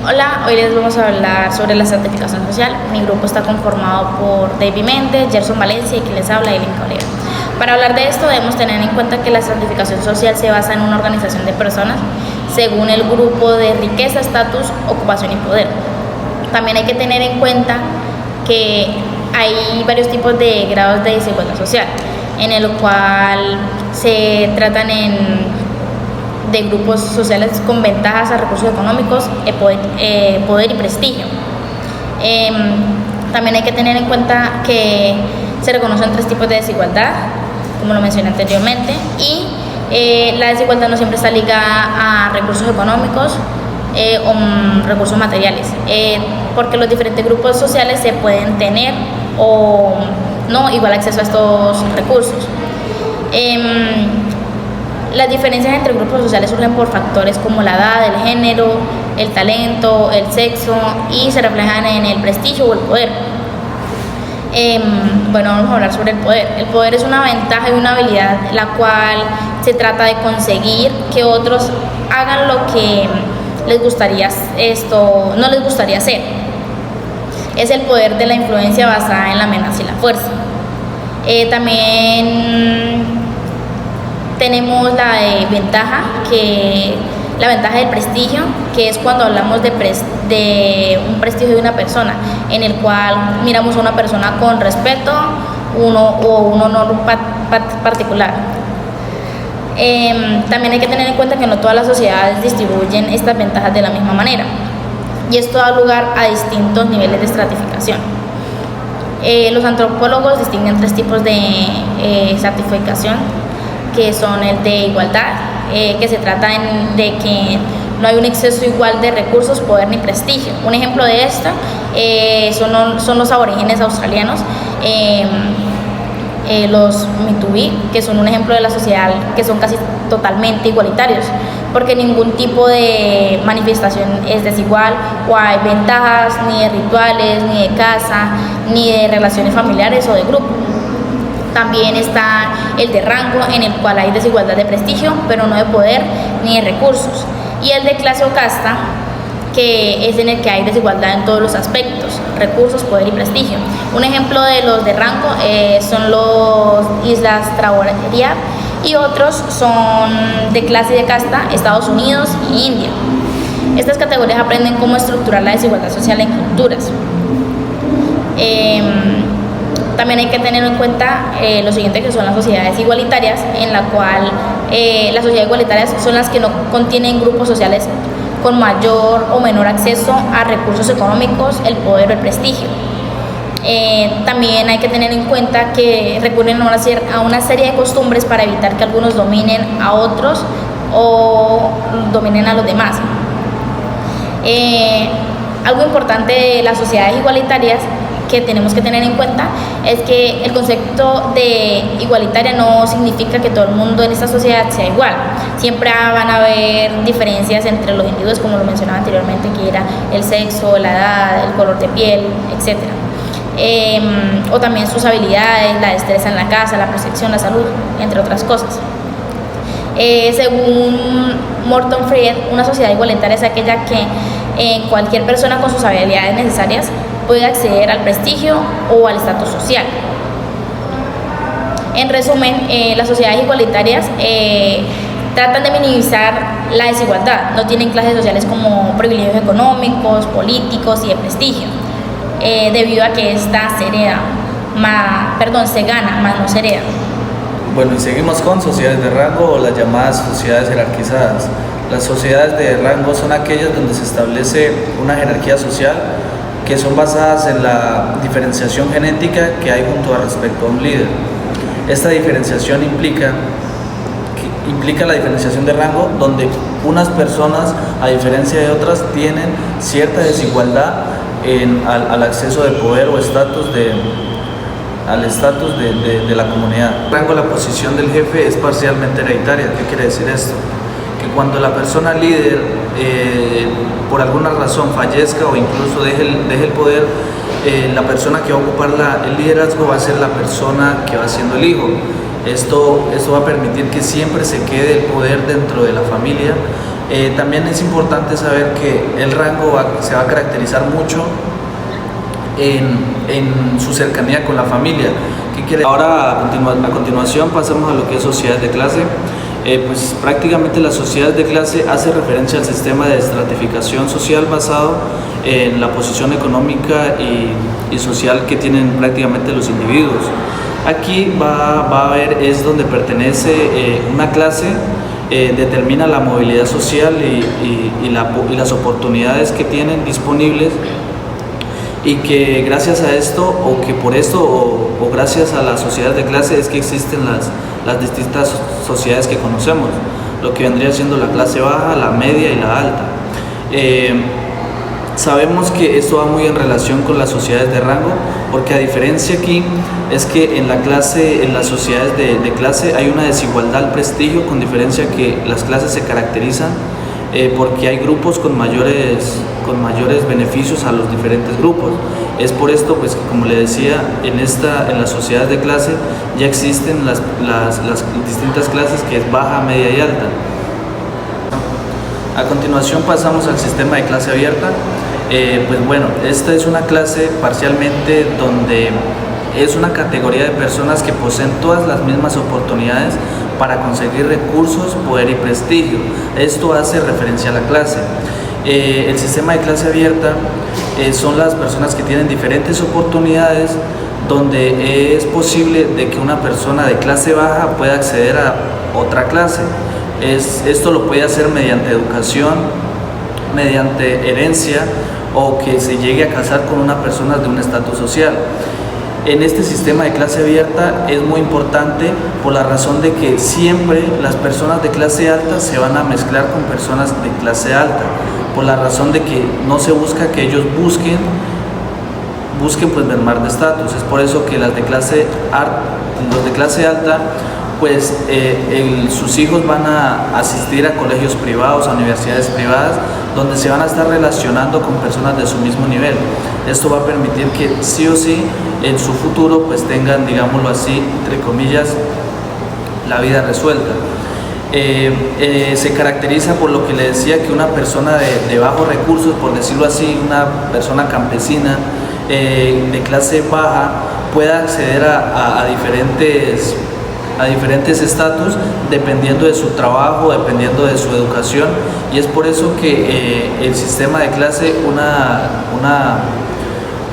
Hola, hoy les vamos a hablar sobre la estratificación social. Mi grupo está conformado por David Méndez, Gerson Valencia y quien les habla, Eileen Cabrera. Para hablar de esto debemos tener en cuenta que la estratificación social se basa en una organización de personas según el grupo de riqueza, estatus, ocupación y poder. También hay que tener en cuenta que hay varios tipos de grados de desigualdad social, en el cual se tratan de grupos sociales con ventajas a recursos económicos, poder y prestigio. También hay que tener en cuenta que se reconocen tres tipos de desigualdad, como lo mencioné anteriormente, y la desigualdad no siempre está ligada a recursos económicos o recursos materiales, porque los diferentes grupos sociales se pueden tener o no igual acceso a estos recursos. Las diferencias entre grupos sociales surgen por factores como la edad, el género, el talento, el sexo y se reflejan en el prestigio o el poder. Bueno, vamos a hablar sobre el poder. El poder es una ventaja y una habilidad la cual se trata de conseguir que otros hagan lo que no les gustaría hacer. Es el poder de la influencia basada en la amenaza y la fuerza. También tenemos la ventaja del prestigio, que es cuando hablamos de un prestigio de una persona, en el cual miramos a una persona con respeto un honor particular. También hay que tener en cuenta que no todas las sociedades distribuyen estas ventajas de la misma manera, y esto da lugar a distintos niveles de estratificación. Los antropólogos distinguen tres tipos de estratificación, que son el de igualdad, que se trata de que no hay un exceso igual de recursos, poder ni prestigio. Un ejemplo de esto son los aborígenes australianos, los Mitubi, que son un ejemplo de la sociedad que son casi totalmente igualitarios, porque ningún tipo de manifestación es desigual o hay ventajas ni de rituales, ni de casa, ni de relaciones familiares o de grupo. También está el de rango, en el cual hay desigualdad de prestigio, pero no de poder ni de recursos. Y el de clase o casta, que es en el que hay desigualdad en todos los aspectos, recursos, poder y prestigio. Un ejemplo de los de rango son los Islas Traoré y otros son de clase y de casta, Estados Unidos y India. Estas categorías aprenden cómo estructurar la desigualdad social en culturas. También hay que tener en cuenta lo siguiente, que son las sociedades igualitarias, en la cual las sociedades igualitarias son las que no contienen grupos sociales con mayor o menor acceso a recursos económicos, el poder o el prestigio. También hay que tener en cuenta que recurren a una serie de costumbres para evitar que algunos dominen a otros o dominen a los demás. Algo importante de las sociedades igualitarias que tenemos que tener en cuenta es que el concepto de igualitaria no significa que todo el mundo en esta sociedad sea igual. Siempre van a haber diferencias entre los individuos, como lo mencionaba anteriormente, que era el sexo, la edad, el color de piel, etc. O también sus habilidades, la destreza en la casa, la percepción, la salud, entre otras cosas. Según Morton Fried, una sociedad igualitaria es aquella que cualquier persona con sus habilidades necesarias puede acceder al prestigio o al estatus social. En resumen, las sociedades igualitarias tratan de minimizar la desigualdad, no tienen clases sociales como privilegios económicos, políticos y de prestigio, debido a que esta se gana, más no se hereda. Bueno, y seguimos con sociedades de rango o las llamadas sociedades jerarquizadas. Las sociedades de rango son aquellas donde se establece una jerarquía social que son basadas en la diferenciación genética que hay junto a respecto a un líder. Esta diferenciación implica la diferenciación de rango, donde unas personas, a diferencia de otras, tienen cierta desigualdad al acceso de poder o al estatus de la comunidad. El rango, la posición del jefe es parcialmente hereditaria. ¿Qué quiere decir esto? Que cuando la persona líder por alguna razón fallezca o incluso deje el poder, la persona que va a ocupar el liderazgo va a ser la persona que va siendo el hijo. Esto va a permitir que siempre se quede el poder dentro de la familia También es importante saber que el rango se va a caracterizar mucho en su cercanía con la familia. ¿Qué quiere? Ahora a continuación pasamos a lo que es sociedades de clase. Pues prácticamente las sociedades de clase hace referencia al sistema de estratificación social basado en la posición económica y social que tienen prácticamente los individuos. Aquí va a haber, es donde pertenece una clase, determina la movilidad social y las oportunidades que tienen disponibles, y que gracias a esto, o que por esto, o gracias a las sociedades de clase es que existen las distintas sociedades que conocemos, lo que vendría siendo la clase baja, la media y la alta. Sabemos que esto va muy en relación con las sociedades de rango, porque a diferencia aquí es que en las sociedades de clase hay una desigualdad al prestigio, con diferencia que las clases se caracterizan porque hay grupos con mayores beneficios a los diferentes grupos. Es por esto pues que, como le decía, en las sociedades de clase ya existen las distintas clases, que es baja, media y alta. A continuación pasamos al sistema de clase abierta. Pues bueno, esta es una clase parcialmente donde es una categoría de personas que poseen todas las mismas oportunidades para conseguir recursos, poder y prestigio. Esto hace referencia a la clase. El sistema de clase abierta son las personas que tienen diferentes oportunidades, donde es posible de que una persona de clase baja pueda acceder a otra clase. Esto lo puede hacer mediante educación, mediante herencia, o que se llegue a casar con una persona de un estatus social. En este sistema de clase abierta es muy importante por la razón de que siempre las personas de clase alta se van a mezclar con personas de clase alta, por la razón de que no se busca que ellos busquen pues mermar de estatus. Es por eso que los de clase alta pues sus hijos van a asistir a colegios privados, a universidades privadas, donde se van a estar relacionando con personas de su mismo nivel. Esto va a permitir que sí o sí en su futuro pues tengan, digámoslo así, entre comillas, la vida resuelta. Se caracteriza por lo que le decía, que una persona de bajos recursos, por decirlo así, una persona campesina de clase baja, pueda acceder a diferentes estatus dependiendo de su trabajo, dependiendo de su educación, y es por eso que el sistema de clase,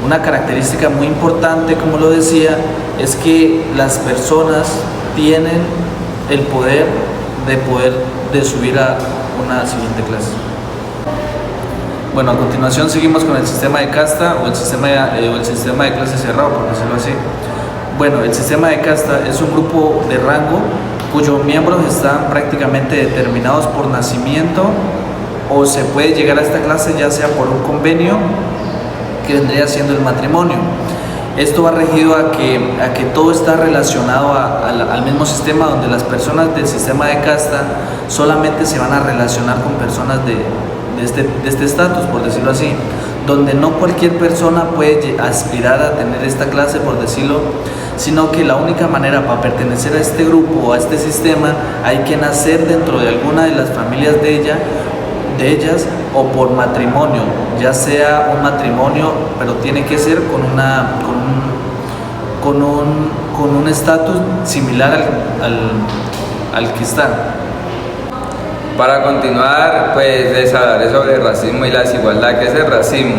una característica muy importante, como lo decía, es que las personas tienen el poder de subir a una siguiente clase. Bueno, a continuación seguimos con el sistema de casta o el sistema de clase cerrado, por decirlo así. Bueno, el sistema de casta es un grupo de rango cuyos miembros están prácticamente determinados por nacimiento, o se puede llegar a esta clase ya sea por un convenio, que vendría siendo el matrimonio. Esto va regido a que todo está relacionado al mismo sistema, donde las personas del sistema de casta solamente se van a relacionar con personas de este estatus, por decirlo así, donde no cualquier persona puede aspirar a tener esta clase, por decirlo, sino que la única manera para pertenecer a este grupo o a este sistema hay que nacer dentro de alguna de las familias de ellas, o por matrimonio, ya sea un matrimonio, pero tiene que ser con un estatus similar al que está. Para continuar, pues les hablaré sobre el racismo y la desigualdad. ¿Qué es el racismo?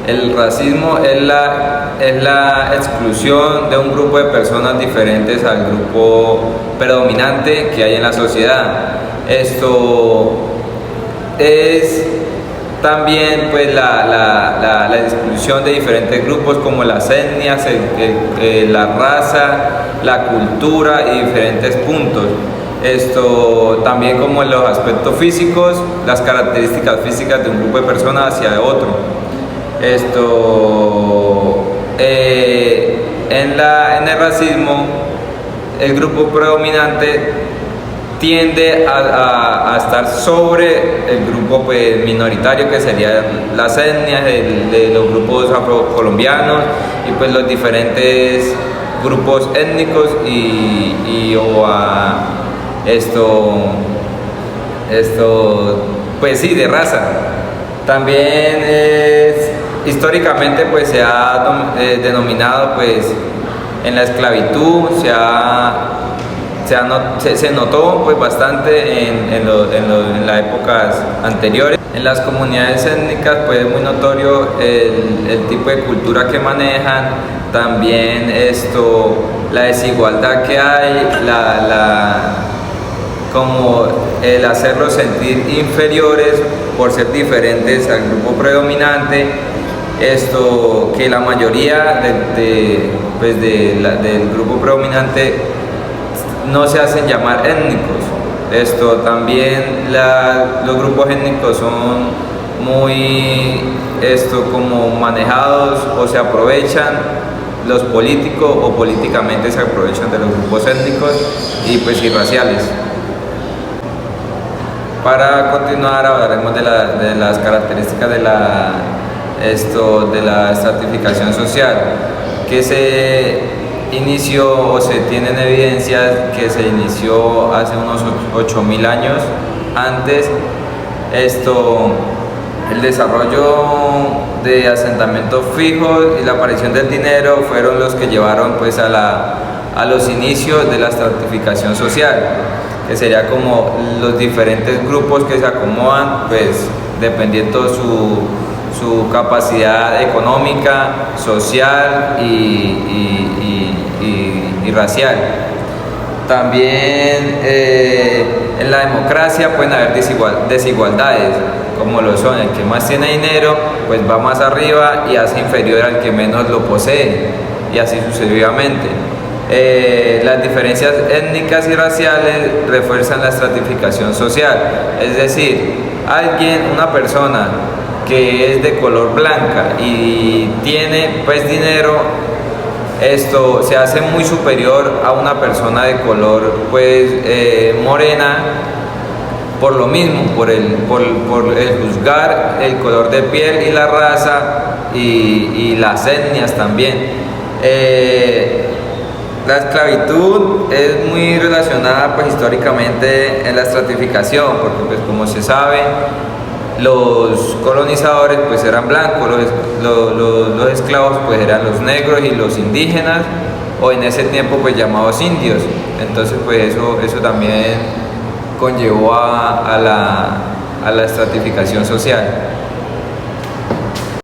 El racismo es la exclusión de un grupo de personas diferentes al grupo predominante que hay en la sociedad. Esto es también pues la exclusión de diferentes grupos, como las etnias, la raza, la cultura y diferentes puntos. Esto también como en los aspectos físicos, las características físicas de un grupo de personas hacia otro. Esto en el racismo, el grupo predominante tiende a estar sobre el grupo pues minoritario, que sería las etnias de los grupos afrocolombianos y pues los diferentes grupos étnicos pues sí, de raza. También históricamente pues se ha denominado pues en la esclavitud, se notó pues bastante en las épocas anteriores. En las comunidades étnicas pues es muy notorio el tipo de cultura que manejan, también la desigualdad que hay, como el hacerlos sentir inferiores por ser diferentes al grupo predominante, que la mayoría del grupo predominante no se hacen llamar étnicos. También los grupos étnicos son muy como manejados o se aprovechan los políticos o políticamente se aprovechan de los grupos étnicos y raciales. Para continuar hablaremos de las características de la estratificación social, que se inició o se tienen evidencias que se inició hace unos 8.000 años. Antes el desarrollo de asentamientos fijos y la aparición del dinero fueron los que llevaron pues a los inicios de la estratificación social, que sería como los diferentes grupos que se acomodan pues dependiendo su capacidad económica, social y racial. También en la democracia pueden haber desigualdades, como lo son: el que más tiene dinero pues va más arriba y hace inferior al que menos lo posee, y así sucesivamente. Las diferencias étnicas y raciales refuerzan la estratificación social, es decir, una persona que es de color blanca y tiene pues dinero, se hace muy superior a una persona de color pues morena, por lo mismo, por el juzgar el color de piel y la raza y las etnias también. La esclavitud es muy relacionada pues históricamente en la estratificación, porque pues como se sabe, los colonizadores pues eran blancos, los esclavos pues eran los negros y los indígenas, o en ese tiempo pues llamados indios. Entonces pues eso también conllevó a la estratificación social.